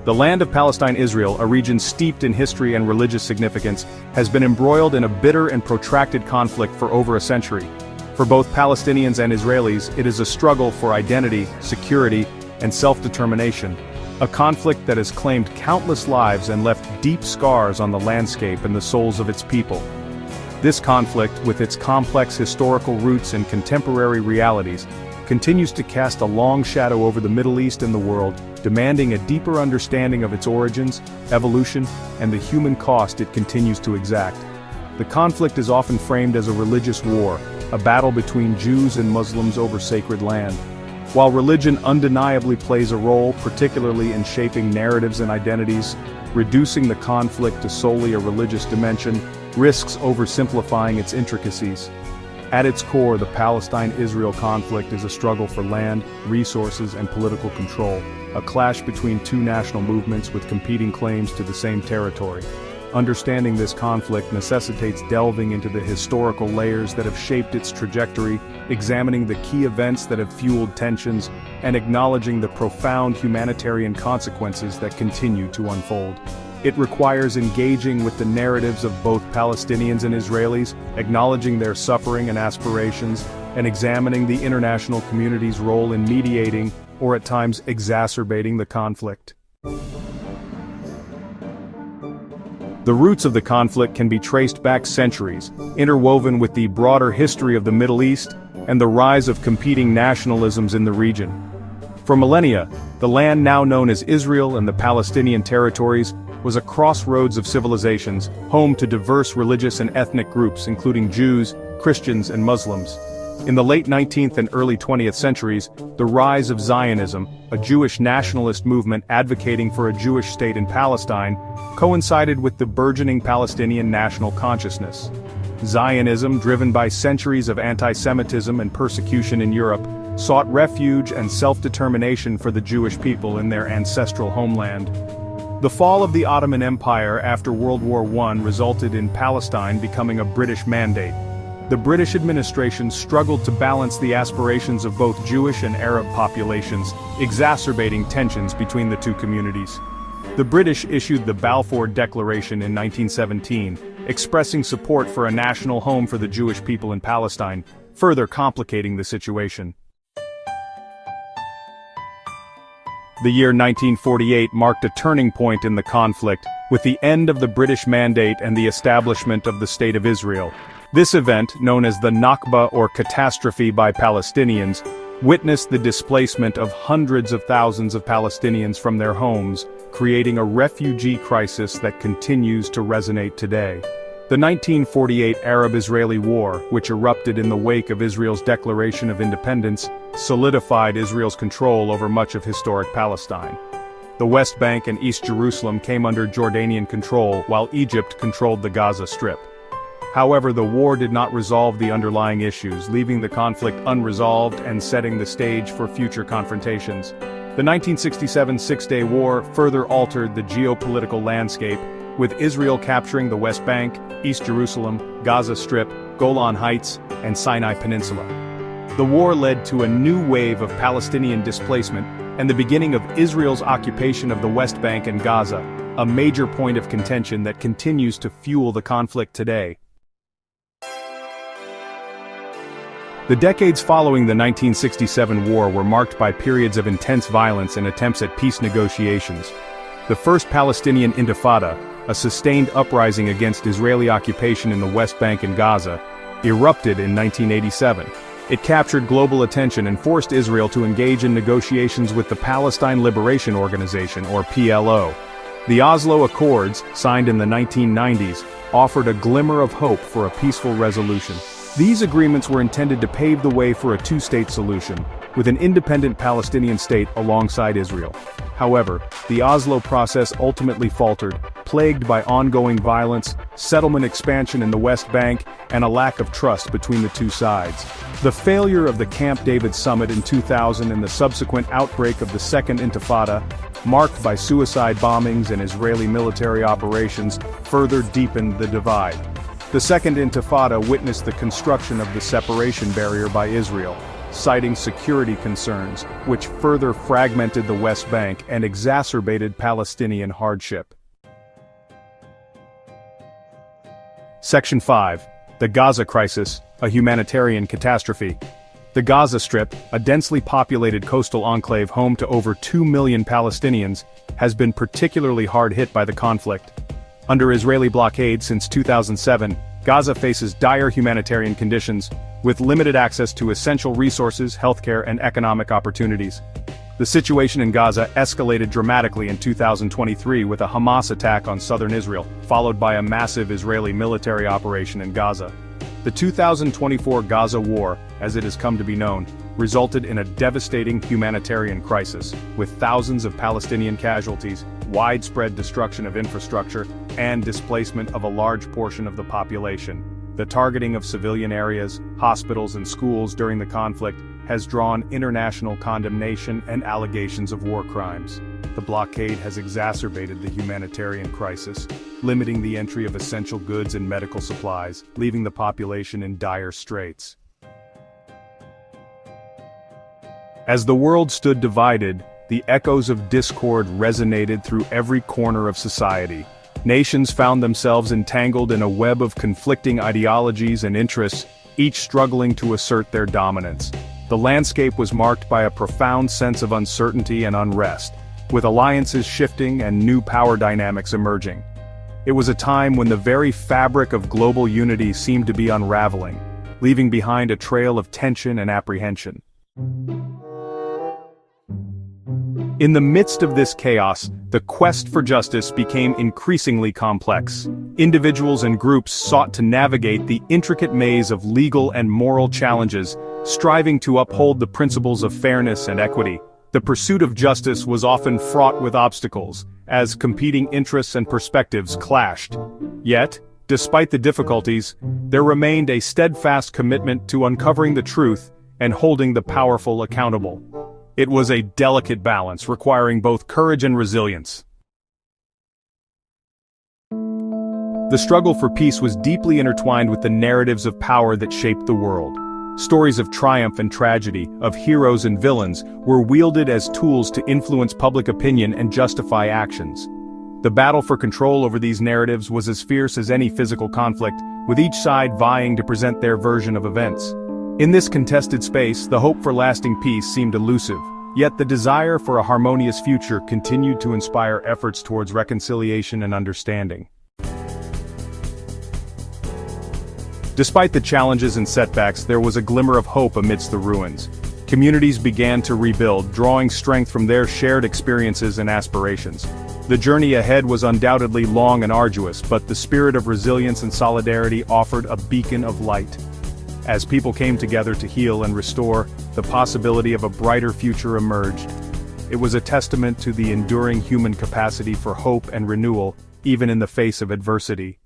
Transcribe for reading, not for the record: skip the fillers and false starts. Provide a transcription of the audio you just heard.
The land of Palestine-Israel, a region steeped in history and religious significance, has been embroiled in a bitter and protracted conflict for over a century. For both Palestinians and Israelis, it is a struggle for identity, security, and self-determination. A conflict that has claimed countless lives and left deep scars on the landscape and the souls of its people. This conflict, with its complex historical roots and contemporary realities, continues to cast a long shadow over the Middle East and the world, demanding a deeper understanding of its origins, evolution, and the human cost it continues to exact. The conflict is often framed as a religious war, a battle between Jews and Muslims over sacred land. While religion undeniably plays a role, particularly in shaping narratives and identities, reducing the conflict to solely a religious dimension risks oversimplifying its intricacies. At its core, the Palestine-Israel conflict is a struggle for land, resources, and political control, a clash between two national movements with competing claims to the same territory. Understanding this conflict necessitates delving into the historical layers that have shaped its trajectory, examining the key events that have fueled tensions, and acknowledging the profound humanitarian consequences that continue to unfold. It requires engaging with the narratives of both Palestinians and Israelis, acknowledging their suffering and aspirations, and examining the international community's role in mediating, or at times exacerbating, the conflict. The roots of the conflict can be traced back centuries, interwoven with the broader history of the Middle East and the rise of competing nationalisms in the region. For millennia, the land now known as Israel and the Palestinian territories was a crossroads of civilizations, home to diverse religious and ethnic groups including Jews, Christians, and Muslims. In the late 19th and early 20th centuries, the rise of Zionism, a Jewish nationalist movement advocating for a Jewish state in Palestine, coincided with the burgeoning Palestinian national consciousness. Zionism, driven by centuries of anti-Semitism and persecution in Europe, sought refuge and self-determination for the Jewish people in their ancestral homeland. The fall of the Ottoman Empire after World War I resulted in Palestine becoming a British mandate. The British administration struggled to balance the aspirations of both Jewish and Arab populations, exacerbating tensions between the two communities. The British issued the Balfour Declaration in 1917, expressing support for a national home for the Jewish people in Palestine, further complicating the situation. The year 1948 marked a turning point in the conflict, with the end of the British Mandate and the establishment of the State of Israel. This event, known as the Nakba or catastrophe by Palestinians, witnessed the displacement of hundreds of thousands of Palestinians from their homes, creating a refugee crisis that continues to resonate today. The 1948 Arab-Israeli War, which erupted in the wake of Israel's declaration of independence, solidified Israel's control over much of historic Palestine. The West Bank and East Jerusalem came under Jordanian control, while Egypt controlled the Gaza Strip. However, the war did not resolve the underlying issues, leaving the conflict unresolved and setting the stage for future confrontations. The 1967 Six-Day War further altered the geopolitical landscape, with Israel capturing the West Bank, East Jerusalem, Gaza Strip, Golan Heights, and Sinai Peninsula. The war led to a new wave of Palestinian displacement and the beginning of Israel's occupation of the West Bank and Gaza, a major point of contention that continues to fuel the conflict today. The decades following the 1967 war were marked by periods of intense violence and attempts at peace negotiations. The First Palestinian Intifada, a sustained uprising against Israeli occupation in the West Bank and Gaza, erupted in 1987. It captured global attention and forced Israel to engage in negotiations with the Palestine Liberation Organization, or PLO. The Oslo Accords, signed in the 1990s, offered a glimmer of hope for a peaceful resolution. These agreements were intended to pave the way for a two-state solution, with an independent Palestinian state alongside Israel. However, the Oslo process ultimately faltered, plagued by ongoing violence, settlement expansion in the West Bank, and a lack of trust between the two sides. The failure of the Camp David summit in 2000 and the subsequent outbreak of the Second Intifada, marked by suicide bombings and Israeli military operations, further deepened the divide. The Second Intifada witnessed the construction of the separation barrier by Israel, citing security concerns, which further fragmented the West Bank and exacerbated Palestinian hardship. Section 5. The Gaza Crisis, a humanitarian catastrophe. The Gaza Strip, a densely populated coastal enclave home to over 2 million Palestinians, has been particularly hard hit by the conflict. Under Israeli blockade since 2007, Gaza faces dire humanitarian conditions, with limited access to essential resources, healthcare, and economic opportunities. The situation in Gaza escalated dramatically in 2023 with a Hamas attack on southern Israel, followed by a massive Israeli military operation in Gaza. The 2024 Gaza War, as it has come to be known, resulted in a devastating humanitarian crisis, with thousands of Palestinian casualties, widespread destruction of infrastructure, and displacement of a large portion of the population. The targeting of civilian areas, hospitals, and schools during the conflict has drawn international condemnation and allegations of war crimes. The blockade has exacerbated the humanitarian crisis, limiting the entry of essential goods and medical supplies, leaving the population in dire straits. As the world stood divided, the echoes of discord resonated through every corner of society. Nations found themselves entangled in a web of conflicting ideologies and interests, each struggling to assert their dominance. The landscape was marked by a profound sense of uncertainty and unrest, with alliances shifting and new power dynamics emerging. It was a time when the very fabric of global unity seemed to be unraveling, leaving behind a trail of tension and apprehension. In the midst of this chaos, the quest for justice became increasingly complex. Individuals and groups sought to navigate the intricate maze of legal and moral challenges, striving to uphold the principles of fairness and equity. The pursuit of justice was often fraught with obstacles, as competing interests and perspectives clashed. Yet, despite the difficulties, there remained a steadfast commitment to uncovering the truth and holding the powerful accountable. It was a delicate balance requiring both courage and resilience. The struggle for peace was deeply intertwined with the narratives of power that shaped the world. Stories of triumph and tragedy, of heroes and villains, were wielded as tools to influence public opinion and justify actions. The battle for control over these narratives was as fierce as any physical conflict, with each side vying to present their version of events. In this contested space, the hope for lasting peace seemed elusive, yet the desire for a harmonious future continued to inspire efforts towards reconciliation and understanding. Despite the challenges and setbacks, there was a glimmer of hope amidst the ruins. Communities began to rebuild, drawing strength from their shared experiences and aspirations. The journey ahead was undoubtedly long and arduous, but the spirit of resilience and solidarity offered a beacon of light. As people came together to heal and restore, the possibility of a brighter future emerged. It was a testament to the enduring human capacity for hope and renewal, even in the face of adversity.